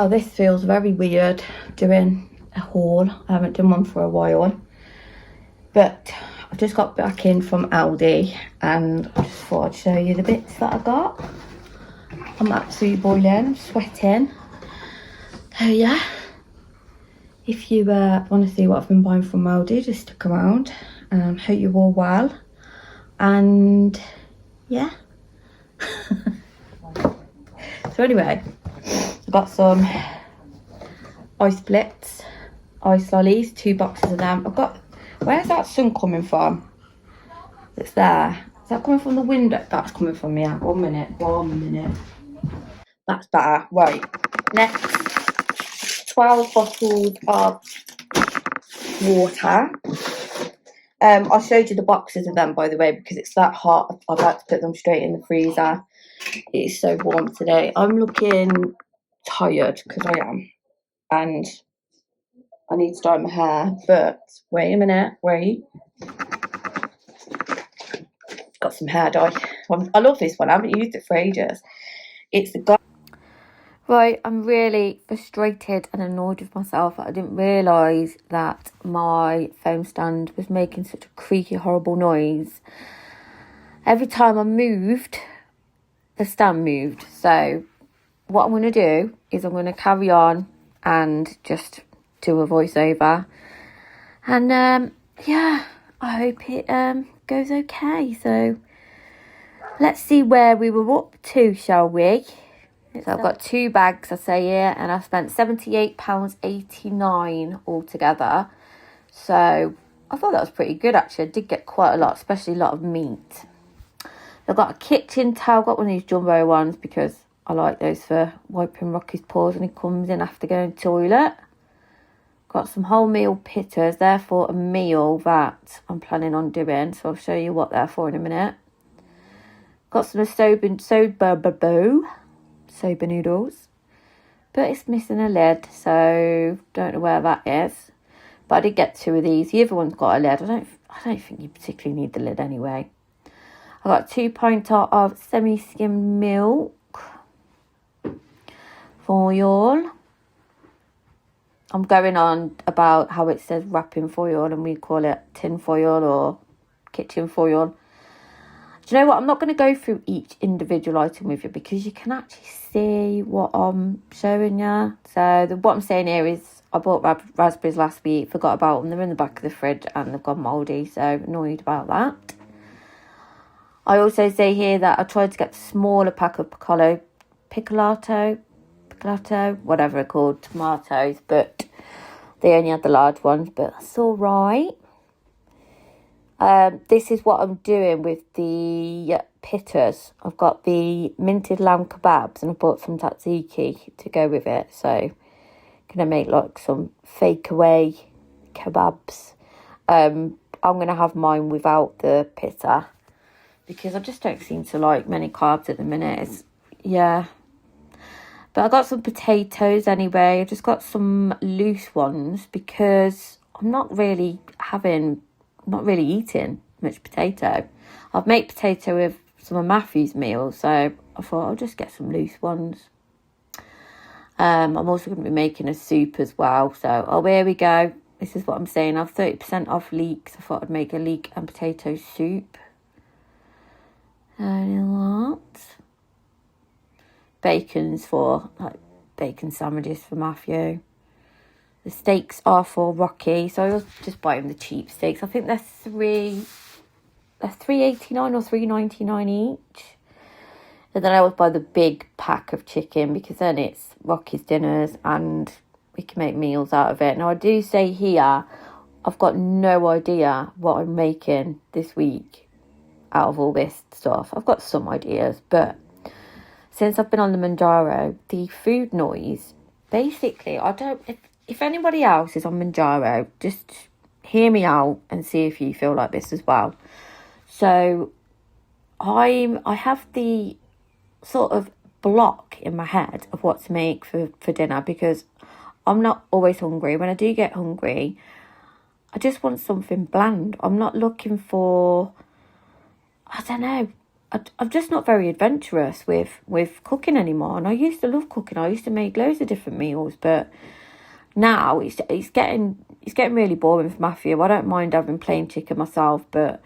Well, this feels very weird doing a haul. I haven't done one for a while. But I've just got back in from Aldi and I just thought I'd show you the bits that I got. I'm absolutely boiling, I'm sweating. So yeah, if you want to see what I've been buying from Aldi, just stick around. Hope you're all well. And yeah. So anyway, I got some ice blitz, ice lollies, 2 boxes of them. I've got, where's that sun coming from? It's there. Is that coming from the window? That's coming from me. 1 minute. That's better. Right. Next, 12 bottles of water. I showed you the boxes of them, by the way, because it's that hot. I'd like to put them straight in the freezer. It is so warm today. I'm looking tired because I am. And I need to dye my hair. But wait a minute. Wait. Got some hair dye. I love this one. I haven't used it for ages. It's the guy. Right, I'm really frustrated and annoyed with myself that I didn't realise that my phone stand was making such a creaky, horrible noise. Every time I moved, the stand moved. So what I'm going to do is I'm going to carry on and just do a voiceover. And yeah, I hope it goes okay. So let's see where we were up to, shall we? So I've got 2 bags, I say here, and I spent £78.89 altogether. So I thought that was pretty good, actually. I did get quite a lot, especially a lot of meat. I've got a kitchen towel, got one of these jumbo ones because I like those for wiping Rocky's paws when he comes in after going to the toilet. Got some wholemeal pitters, they're for a meal that I'm planning on doing, so I'll show you what they're for in a minute. Got some soba noodles, but it's missing a lid, so don't know where that is. But I did get 2 of these. The other one's got a lid. I don't think you particularly need the lid anyway. I got 2 pints of semi-skimmed milk for y'all. I'm going on about how it says wrapping foil and we call it tin foil or kitchen foil. Do you know what? I'm not going to go through each individual item with you because you can actually see what I'm showing you. So what I'm saying here is I bought raspberries last week, forgot about them. They're in the back of the fridge and they've gone mouldy, so annoyed about that. I also say here that I tried to get the smaller pack of piccolato, whatever they're called, tomatoes, but they only had the large ones, but that's all right. This is what I'm doing with the pitters. I've got the minted lamb kebabs and I bought some tzatziki to go with it. So gonna make like some fake away kebabs. I'm gonna have mine without the pitta because I just don't seem to like many carbs at the minute. Yeah. But I got some potatoes anyway. I just got some loose ones because I'm not really eating much potato. I've made potato with some of Matthew's meals, so I thought I'll just get some loose ones. I'm also going to be making a soup as well. So, here we go. This is what I'm saying. I've 30% off leeks. I thought I'd make a leek and potato soup. And that. Bacon's for, like, bacon sandwiches for Matthew. The steaks are for Rocky, so I was just buying the cheap steaks. I think they're $3.89 or $3.99 each. And then I always buy the big pack of chicken because then it's Rocky's dinners and we can make meals out of it. Now I do say here, I've got no idea what I'm making this week out of all this stuff. I've got some ideas, but since I've been on the Manjaro, the food noise, basically, if anybody else is on Manjaro, just hear me out and see if you feel like this as well. So I have the sort of block in my head of what to make for dinner because I'm not always hungry. When I do get hungry, I just want something bland. I'm not looking for, I don't know, I'm just not very adventurous with cooking anymore. And I used to love cooking. I used to make loads of different meals, but now it's getting really boring for Matthew. I don't mind having plain chicken myself, but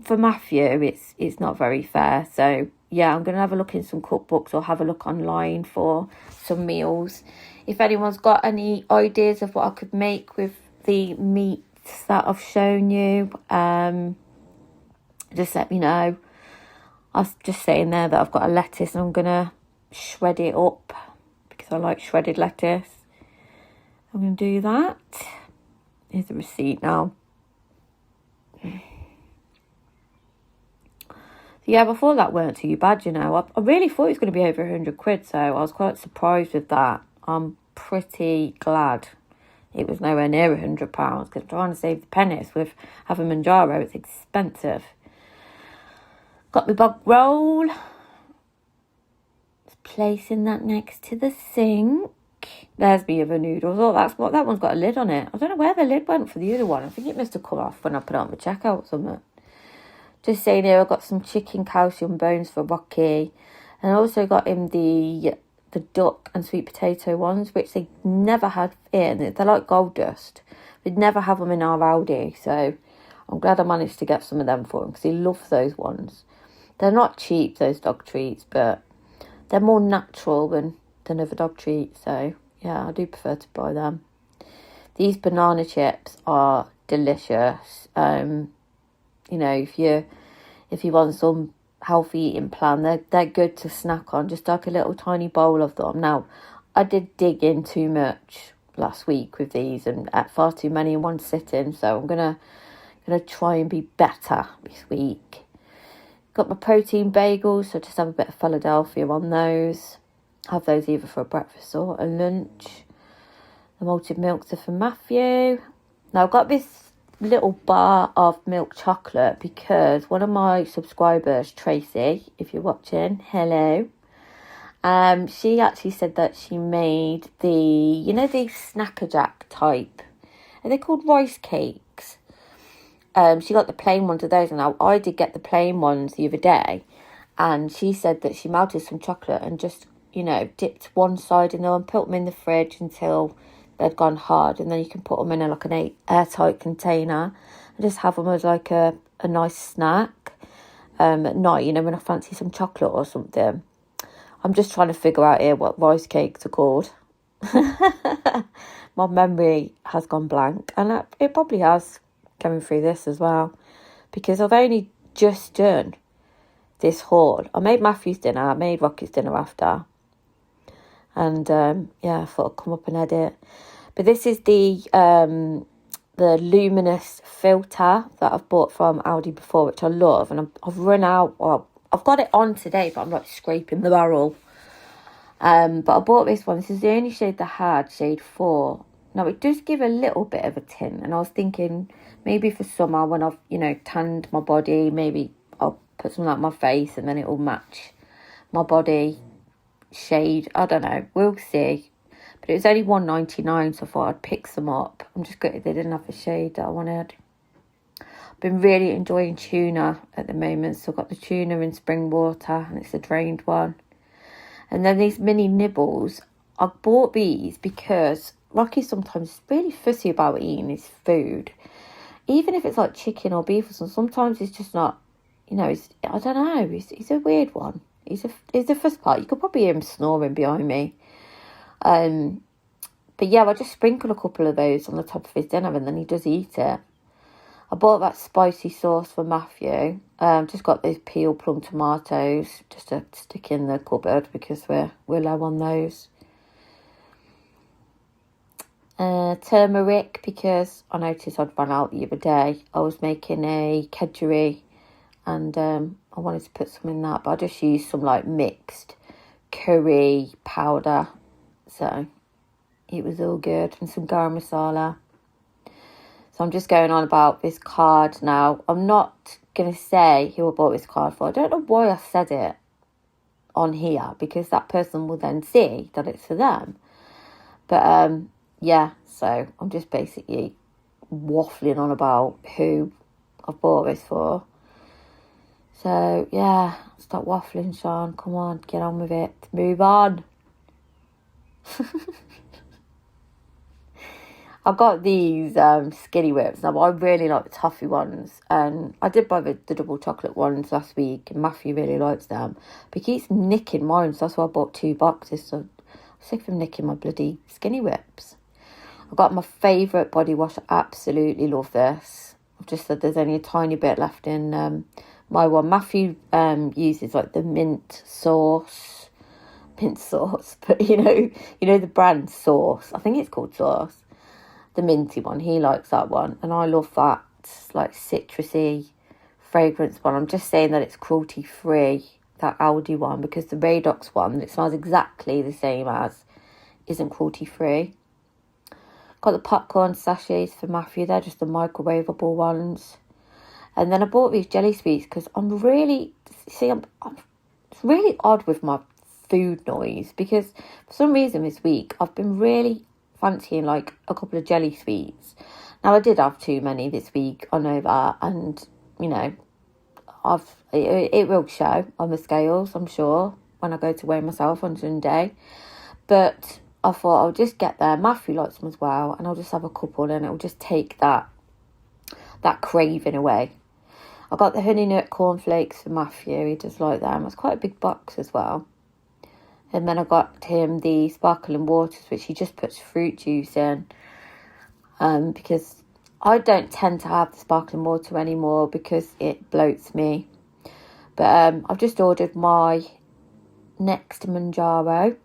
for Matthew, it's not very fair. So yeah, I'm gonna have a look in some cookbooks or have a look online for some meals. If anyone's got any ideas of what I could make with the meats that I've shown you, just let me know. I was just saying there that I've got a lettuce and I'm gonna shred it up because I like shredded lettuce. I'm gonna do that. Here's the receipt now. Yeah, I thought that weren't too bad, you know. I really thought it was going to be over 100 quid, so I was quite surprised with that. I'm pretty glad it was nowhere near £100 because I'm trying to save the pennies. With having Manjaro, it's expensive. Got my bog roll. Just placing that next to the sink. There's my other noodles. Oh, that one's got a lid on it. I don't know where the lid went for the other one. I think it must have come off when I put it on my checkout or something. Just saying here, I got some chicken calcium bones for Rocky. And I also got him the duck and sweet potato ones, which they never had in. They're like gold dust. We'd never have them in our Aldi. So I'm glad I managed to get some of them for him because he loves those ones. They're not cheap, those dog treats, but they're more natural than other dog treats. So yeah, I do prefer to buy them. These banana chips are delicious. You know, if you want some healthy eating plan, they're good to snack on. Just like a little tiny bowl of them. Now, I did dig in too much last week with these and ate far too many in one sitting. So I'm gonna try and be better this week. Got my protein bagels, so just have a bit of Philadelphia on those. Have those either for breakfast or a lunch. The malted milks are for Matthew. Now I've got this little bar of milk chocolate because one of my subscribers, Tracy, if you're watching, hello, she actually said that she made the Snacker Jack type, are they called rice cakes? She got the plain ones of those, and I did get the plain ones the other day, and she said that she melted some chocolate and just, dipped one side in there and put them in the fridge until they'd gone hard, and then you can put them in an airtight container and just have them as like a nice snack at night, when I fancy some chocolate or something. I'm just trying to figure out here what rice cakes are called. My memory has gone blank, and it probably has going through this as well, because I've only just done this haul. I made Matthew's dinner, I made Rocky's dinner after. And I thought I'd come up and edit. But this is the luminous filter that I've bought from Aldi before, which I love. And I've run out. Well, I've got it on today, but I'm like scraping the barrel. But I bought this one. This is the only shade they had, shade 4. Now, it does give a little bit of a tint. And I was thinking maybe for summer when I've, tanned my body, maybe I'll put something like my face and then it will match my body shade. I don't know, we'll see. But it was only $1.99, so I thought I'd pick some up. I'm just gutted they didn't have the shade that I wanted. I've been really enjoying tuna at the moment, so I've got the tuna in spring water, and it's a drained one. And then these mini nibbles, I bought these because Rocky's sometimes really fussy about eating his food, even if it's like chicken or beef or something. Sometimes it's just not, I don't know, he's a weird one. He's the first part. You could probably hear him snoring behind me. But yeah, I just sprinkle a couple of those on the top of his dinner and then he does eat it. I bought that spicy sauce for Matthew. Just got those peeled plum tomatoes just to stick in the cupboard because we're low on those. Turmeric, because I noticed I'd run out the other day. I was making a kedgeree and I wanted to put some in that, but I just used some like mixed curry powder, so it was all good, and some garam masala. So I'm just going on about this card now. I'm not going to say who I bought this card for. I don't know why I said it on here, because that person will then see that it's for them. But so I'm just basically waffling on about who I bought this for. So, yeah, stop waffling, Sean. Come on, get on with it. Move on. I got these skinny whips. Now, I really like the toffee ones. And I did buy the double chocolate ones last week. And Matthew really likes them. But he keeps nicking mine. So that's why I bought 2 boxes. So I'm sick of him nicking my bloody skinny whips. I got my favourite body wash. I absolutely love this. I've just said there's only a tiny bit left in my one. Matthew uses like the mint sauce. But you know the brand Sauce. I think it's called Sauce. The minty one, he likes that one, and I love that like citrusy fragrance one. I'm just saying that it's cruelty free, that Aldi one, because the Radox one, it smells exactly the same as, isn't cruelty free. Got the popcorn sachets for Matthew. They're just the microwavable ones. And then I bought these jelly sweets because I'm really, it's really odd with my food noise, because for some reason this week I've been really fancying like a couple of jelly sweets. Now I did have too many this week, I know that, and you know, it will show on the scales, I'm sure, when I go to weigh myself on Sunday. But I thought I'll just get there. Matthew likes them as well, and I'll just have a couple, and it'll just take that craving away. I got the honey nut cornflakes for Matthew. He does like them. It's quite a big box as well. And then I got him the sparkling waters, which he just puts fruit juice in. Because I don't tend to have the sparkling water anymore because it bloats me. But I've just ordered my next Manjaro.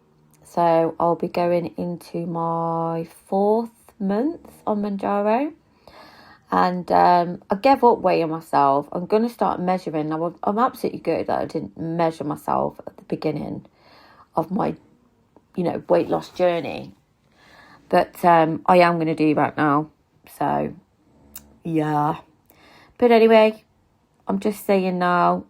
So I'll be going into my 4th month on Manjaro. And I gave up weighing myself. I'm going to start measuring. Now, I'm absolutely good that I didn't measure myself at the beginning of my, weight loss journey. But I am going to do that now. So, yeah. But anyway, I'm just saying now,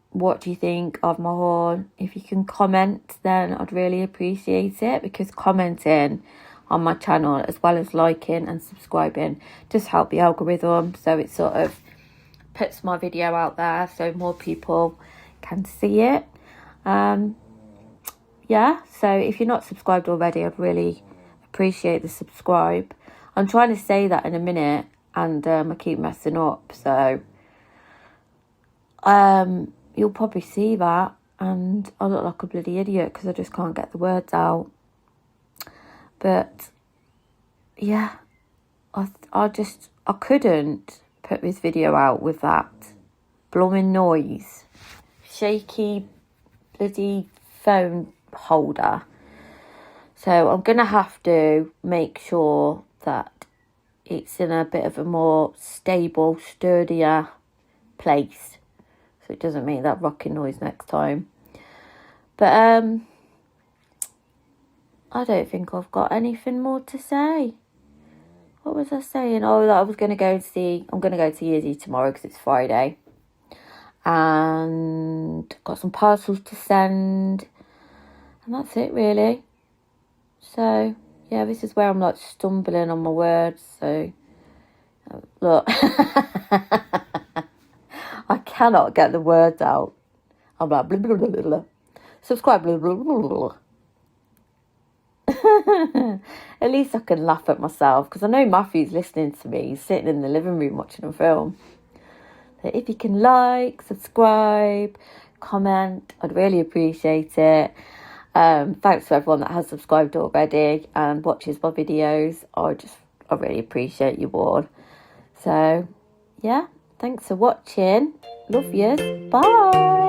what do you think of my haul? If you can comment, then I'd really appreciate it, because commenting on my channel, as well as liking and subscribing, just help the algorithm, so it sort of puts my video out there so more people can see it. Yeah, so if you're not subscribed already, I'd really appreciate the subscribe. I'm trying to say that in a minute, and I keep messing up, so you'll probably see that, and I look like a bloody idiot because I just can't get the words out. But yeah, I couldn't put this video out with that blooming noise. Shaky bloody phone holder. So I'm gonna have to make sure that it's in a bit of a more stable, sturdier place, so it doesn't make that rocking noise next time. But I don't think I've got anything more to say. What was I saying? Oh, that I was going to go and see... I'm going to go to Yeezy tomorrow because it's Friday. And got some parcels to send. And that's it, really. So, yeah, this is where I'm, like, stumbling on my words. So, look. I cannot get the words out. I'm like... Blah, blah, blah, blah, blah. Subscribe. Blah, blah, blah, blah. At least I can laugh at myself, because I know Matthew's listening to me. He's sitting in the living room watching a film. So if you can like, subscribe, comment, I'd really appreciate it. Thanks to everyone that has subscribed already and watches my videos. I really appreciate you all. So yeah, thanks for watching. Love yous. Bye.